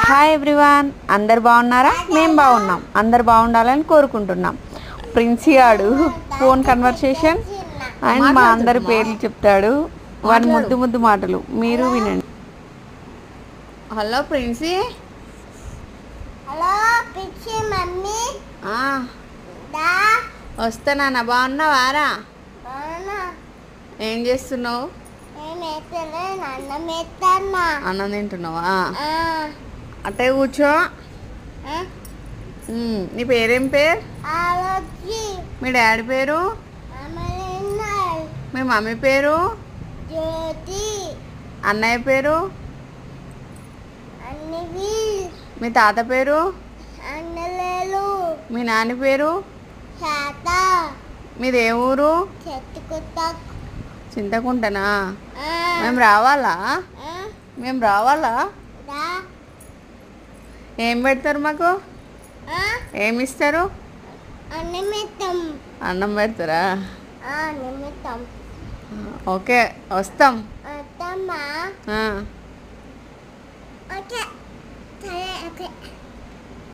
Hi everyone, అందరు బాగున్నారా? మేము బాగున్నాం. అందరు బాగుండాలని కోరుకుంటున్నాం. ప్రిన్సీ ఆడు ఫోన్ కన్వర్సేషన్ అండ్ మా అందరి పేర్లు చెప్తాడు. వారి ముద్దు ముద్దు మాటలు మీరు వినండి. Hello Princy. హలో పిచ్చి మమ్మీ. వస్తానా? బాగున్నావారా? అవునా? ఏం చేస్తున్నావు? అన్నం తింటున్నావా? అట్టే కూర్చో. నీ పేరేం పేరు? మీ డాడీ పేరు? మీ మమ్మీ పేరు? అన్నయ్య పేరు? మీ తాత పేరు? మీ నాన్న పేరు? మీది ఏ ఊరు? చింతకుంటనా? మేము రావాలా? ఏం పెడతారు మాకు? ఏమి ఇస్తారు? అన్నం పెడతారా? ఓకే, వస్తాం. ఓకే.